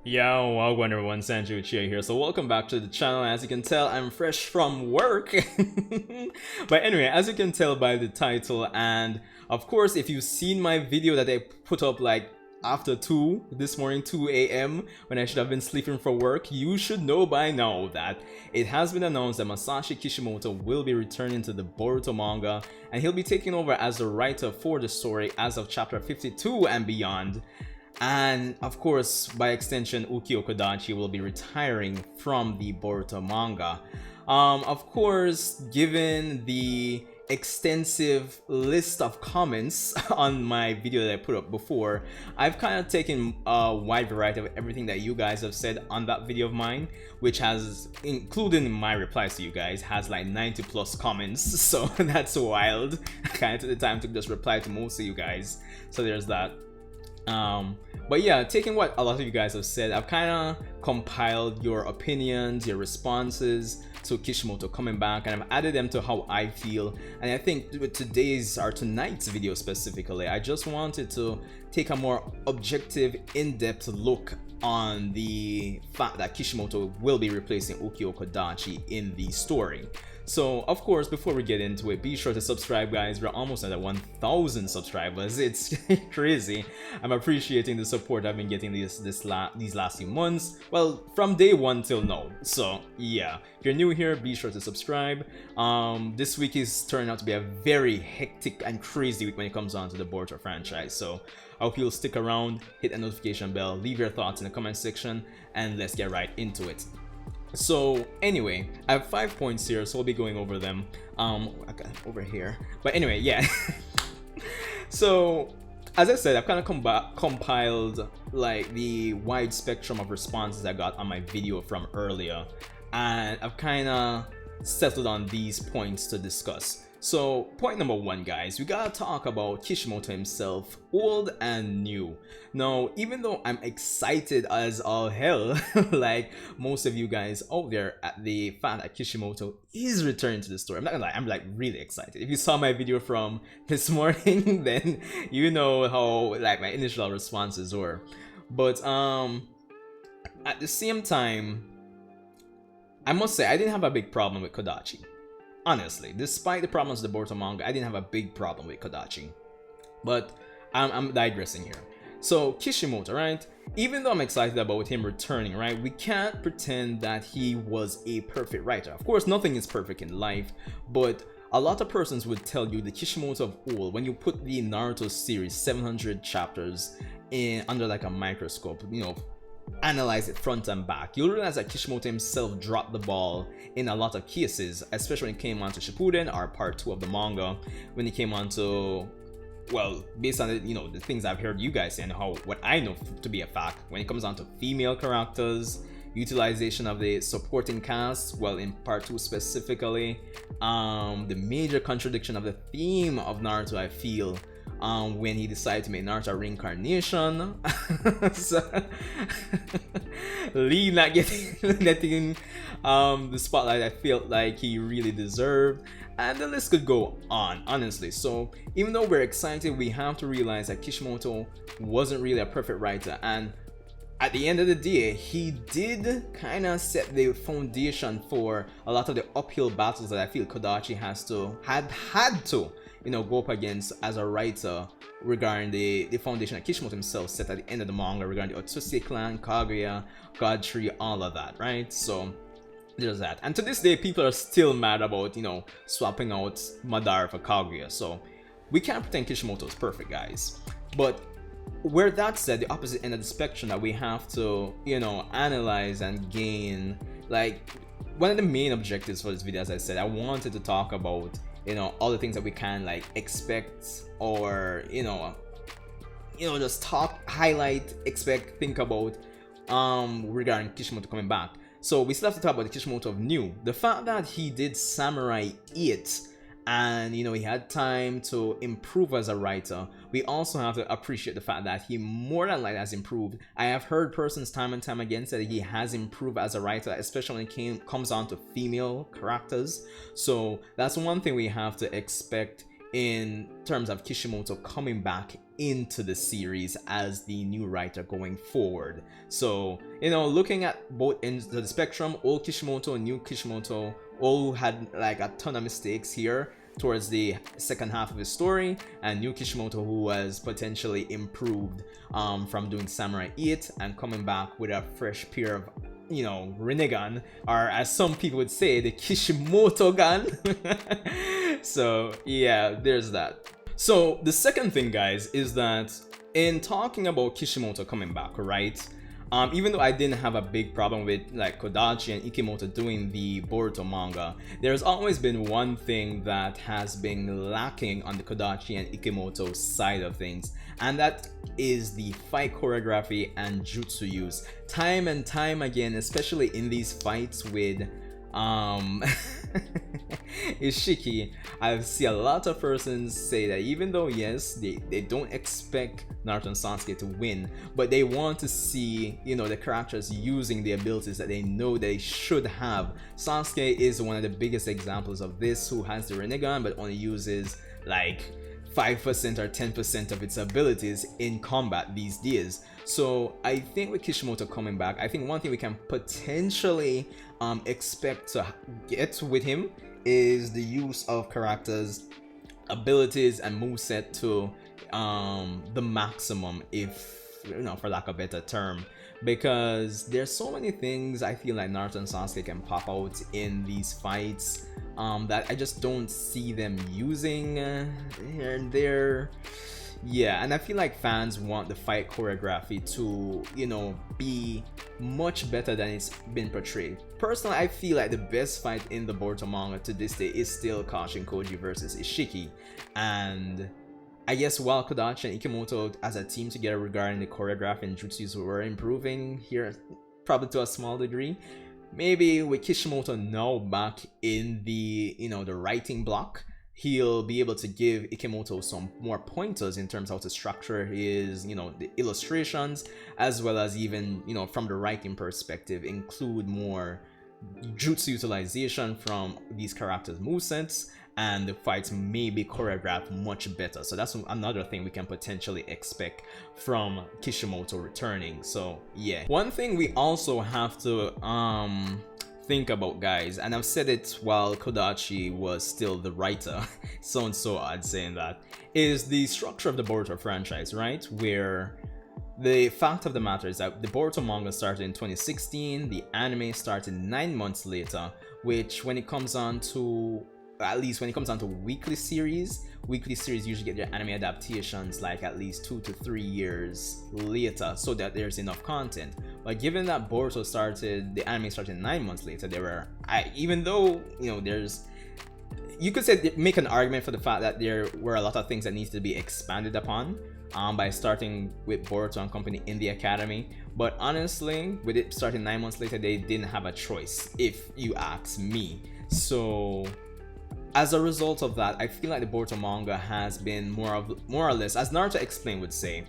Yo, welcome everyone, Sanju Chia here. So welcome back to the channel. As you can tell, I'm fresh from work. But anyway, as you can tell by the title, and of course, if you've seen my video that I put up like after 2 this morning, 2 a.m. when I should have been sleeping for work, you should know by now that it has been announced that Masashi Kishimoto will be returning to the Boruto manga, and he'll be taking over as the writer for the story as of chapter 52 and beyond. And of course, by extension, Ukyo Kodachi will be retiring from the Boruto manga. Of course, given the extensive list of comments on my video that I put up before, I've kind of taken a wide variety of everything that you guys have said on that video of mine, which has, including my replies to you guys, has like 90 plus comments. So that's wild. I kind of took the time to just reply to most of you guys. So there's that. But yeah, taking what a lot of you guys have said, I've kind of compiled your opinions, your responses to Kishimoto coming back, and I've added them to how I feel. And I think with today's or tonight's video specifically, I just wanted to take a more objective, in-depth look on the fact that Kishimoto will be replacing Ukyo Kodachi in the story. So of course, before we get into it, be sure to subscribe, guys. We're almost at 1,000 subscribers. It's crazy. I'm appreciating the support I've been getting these last few months, well, from day one till now. So yeah, if you're new here, be sure to subscribe. This week is turning out to be a very hectic and crazy week when it comes on to the Boruto franchise, so I hope you'll stick around, hit the notification bell, leave your thoughts in the comment section, and let's get right into it. So anyway, I have 5 points here, so we'll be going over them okay, over here. But anyway, yeah. So as I said, I've kind of compiled like the wide spectrum of responses I got on my video from earlier, and I've kind of settled on these points to discuss. So point number 1, guys, we gotta talk about Kishimoto himself, old and new. Now, even though I'm excited as all hell, like most of you guys out there, at the fact that Kishimoto is returning to the story, I'm not gonna lie, I'm like really excited. If you saw my video from this morning, then you know how like my initial responses were. But at the same time, I must say I didn't have a big problem with Kodachi. Honestly, despite the problems of the Boruto manga, I didn't have a big problem with Kodachi. But I'm digressing here. So Kishimoto, right? Even though I'm excited about him returning, right? We can't pretend that he was a perfect writer. Of course, nothing is perfect in life, but a lot of persons would tell you the Kishimoto of old, when you put the Naruto series 700 chapters in under like a microscope, you know, analyze it front and back, you'll realize that Kishimoto himself dropped the ball in a lot of cases, especially when it came on to Shippuden, or part 2 of the manga, when it came on to, well, based on the, you know, the things I've heard you guys say and how what I know to be a fact, when it comes down to female characters, utilization of the supporting cast, well, in part 2 specifically, the major contradiction of the theme of Naruto, I feel, when he decided to make Naruto reincarnation. So, Lee not getting the spotlight I felt like he really deserved, and the list could go on, honestly. So even though we're excited, we have to realize that Kishimoto wasn't really a perfect writer, and at the end of the day, he did kind of set the foundation for a lot of the uphill battles that I feel Kodachi had to, you know, go up against as a writer, regarding the foundation that Kishimoto himself set at the end of the manga regarding the Otsutsuki clan, Kaguya, God Tree, all of that, right? So there's that. And to this day, people are still mad about, you know, swapping out Madara for Kaguya. So we can't pretend Kishimoto is perfect, guys. But where that said, the opposite end of the spectrum that we have to, you know, analyze and gain, like, one of the main objectives for this video, as I said, I wanted to talk about, you know, all the things that we can like expect, or you know, just talk, highlight, expect, think about regarding Kishimoto coming back. So we still have to talk about the Kishimoto of new. The fact that he did Samurai 8, and you know, he had time to improve as a writer. We also have to appreciate the fact that he more than likely has improved. I have heard persons time and time again say that he has improved as a writer, especially when it comes on to female characters. So that's one thing we have to expect in terms of Kishimoto coming back into the series as the new writer going forward. So, you know, looking at both ends of the spectrum, old Kishimoto and new Kishimoto all had like a ton of mistakes here towards the second half of his story, and new Kishimoto who was potentially improved from doing Samurai 8 and coming back with a fresh pair of, you know, Rinnegan, or as some people would say, the Kishimoto gun. So yeah, there's that. So the second thing, guys, is that in talking about Kishimoto coming back, right, even though I didn't have a big problem with like Kodachi and Ikimoto doing the Boruto manga, there's always been one thing that has been lacking on the Kodachi and Ikimoto side of things, and that is the fight choreography and jutsu use. Time and time again, especially in these fights with Isshiki, I see a lot of persons say that even though yes, they don't expect Naruto and Sasuke to win, but they want to see, you know, the characters using the abilities that they know they should have. Sasuke is one of the biggest examples of this, who has the Rinnegan but only uses like 5% or 10% of its abilities in combat these days. So I think with Kishimoto coming back, I think one thing we can potentially expect to get with him is the use of characters' abilities and moveset to the maximum, if you know, for lack of a better term, because there's so many things I feel like Naruto and Sasuke can pop out in these fights that I just don't see them using here and there. Yeah, and I feel like fans want the fight choreography to, you know, be much better than it's been portrayed. Personally, I feel like the best fight in the Boruto manga to this day is still Kashin Koji versus Isshiki, and I guess while Kodachi and Ikimoto as a team together regarding the choreography and jutsus were improving here, probably to a small degree, maybe with Kishimoto now back in the, you know, the writing block, he'll be able to give Ikimoto some more pointers in terms of how to structure his, you know, the illustrations, as well as even, you know, from the writing perspective, include more jutsu utilization from these characters' movesets, and the fights may be choreographed much better. So that's another thing we can potentially expect from Kishimoto returning. So yeah, one thing we also have to think about, guys, and I've said it while Kodachi was still the writer, sounds so odd saying that, is the structure of the Boruto franchise, right? Where the fact of the matter is that the Boruto manga started in 2016, the anime started 9 months later, which when it comes on to, at least when it comes down to weekly series usually get their anime adaptations like at least 2 to 3 years later, so that there's enough content. But given that Boruto started, the anime started 9 months later, there were, even though, you know, there's, you could say, make an argument for the fact that there were a lot of things that needs to be expanded upon by starting with Boruto and company in the academy, but honestly, with it starting 9 months later, they didn't have a choice, if you ask me. So as a result of that, I feel like the Boruto manga has been more or less, as Naruto explained would say,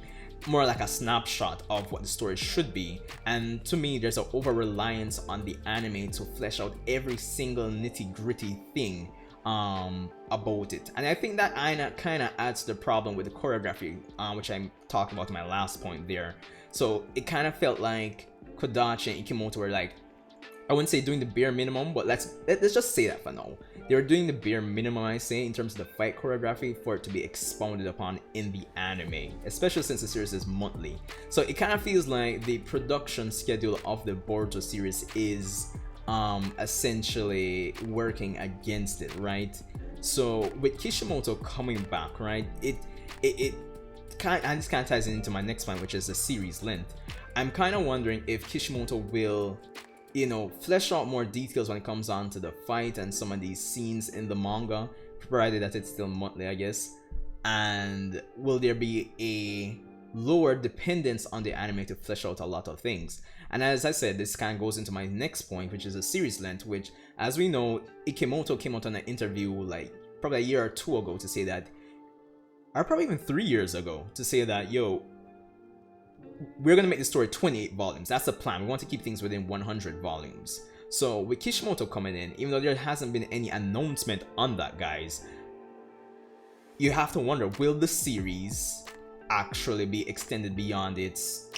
more like a snapshot of what the story should be. And to me, there's an over-reliance on the anime to flesh out every single nitty-gritty thing about it. And I think that kind of adds to the problem with the choreography, which I talked about in my last point there. So it kind of felt like Kodachi and Ikimoto were like, I wouldn't say doing the bare minimum, but let's just say that for now. They were doing the bare minimum, I say, in terms of the fight choreography for it to be expounded upon in the anime, especially since the series is monthly. So it kind of feels like the production schedule of the Boruto series is essentially working against it, right? So with Kishimoto coming back, right, it kind, and this kind of ties into my next point, which is the series length. I'm kind of wondering if Kishimoto will, you know, flesh out more details when it comes on to the fight and some of these scenes in the manga, provided that it's still monthly, I guess. And will there be a lower dependence on the anime to flesh out a lot of things? And as I said, this kind of goes into my next point, which is the series length, which, as we know, Ikimoto came out on an interview like probably a year or two ago to say that, or probably even 3 years ago, to say that, yo, we're gonna make the story 28 volumes. That's the plan. We want to keep things within 100 volumes. So with Kishimoto coming in, even though there hasn't been any announcement on that, guys, you have to wonder, will the series actually be extended beyond its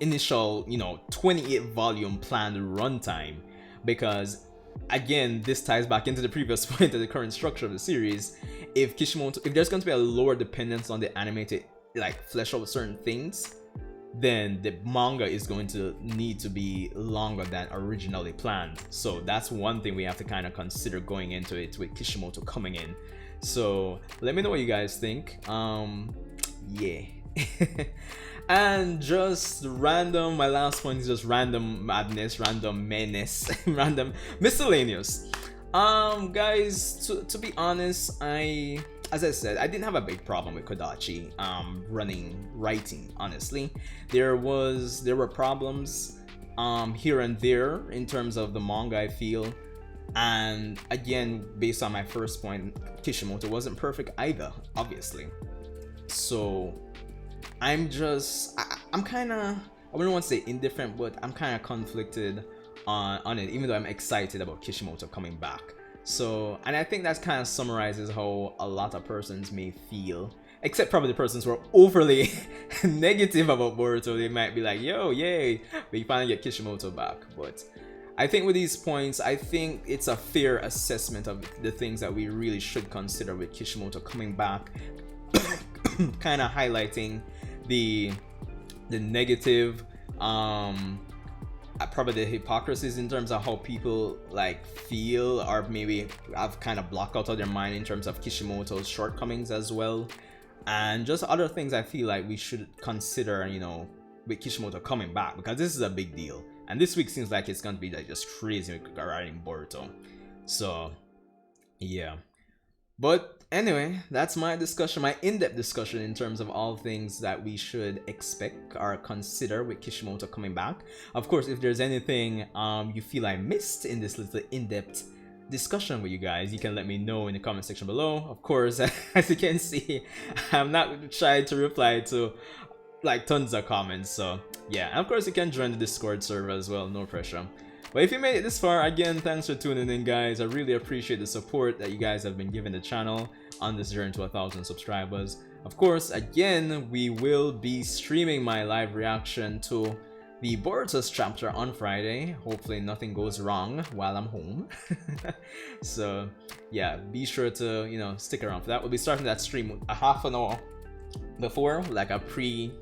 initial, 28 volume planned runtime? Because again, this ties back into the previous point of the current structure of the series. If there's going to be a lower dependence on the anime to like flesh out certain things, then the manga is going to need to be longer than originally planned. So that's one thing we have to kind of consider going into it with Kishimoto coming in. So let me know what you guys think. Yeah. And just random, my last point is just random madness, random menace, random miscellaneous. Guys, to be honest, as I said, I didn't have a big problem with Kodachi writing, honestly. There were problems here and there in terms of the manga, I feel. And again, based on my first point, Kishimoto wasn't perfect either, obviously. So I'm kind of, I wouldn't want to say indifferent, but I'm kind of conflicted on it, even though I'm excited about Kishimoto coming back. So, and I think that kind of summarizes how a lot of persons may feel, except probably the persons who are overly negative about Boruto. They might be like, yo, yay, we finally get Kishimoto back. But I think with these points, I think it's a fair assessment of the things that we really should consider with Kishimoto coming back, kind of highlighting the negative, probably the hypocrisies in terms of how people like feel, or maybe have kind of blocked out of their mind in terms of Kishimoto's shortcomings as well, and just other things I feel like we should consider, with Kishimoto coming back, because this is a big deal, and this week seems like it's gonna be like just crazy regarding Boruto. So yeah. But anyway, that's my discussion, my in-depth discussion in terms of all things that we should expect or consider with Kishimoto coming back. Of course, if there's anything you feel I missed in this little in-depth discussion with you guys, you can let me know in the comment section below. Of course, as you can see, I'm not shy to reply to like tons of comments. So yeah, and of course you can join the Discord server as well, no pressure. But if you made it this far, again, thanks for tuning in, guys. I really appreciate the support that you guys have been giving the channel on this journey to 1,000 subscribers. Of course, again, we will be streaming my live reaction to the Boruto's chapter on Friday. Hopefully nothing goes wrong while I'm home. So yeah, be sure to, stick around for that. We'll be starting that stream a half an hour before, like a pre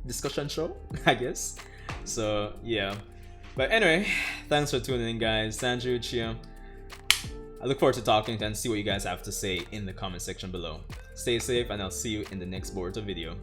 discussion show, I guess. So yeah, but anyway, thanks for tuning in, guys. Sanju Uchiha. I look forward to talking and see what you guys have to say in the comment section below. Stay safe, and I'll see you in the next Boruto video.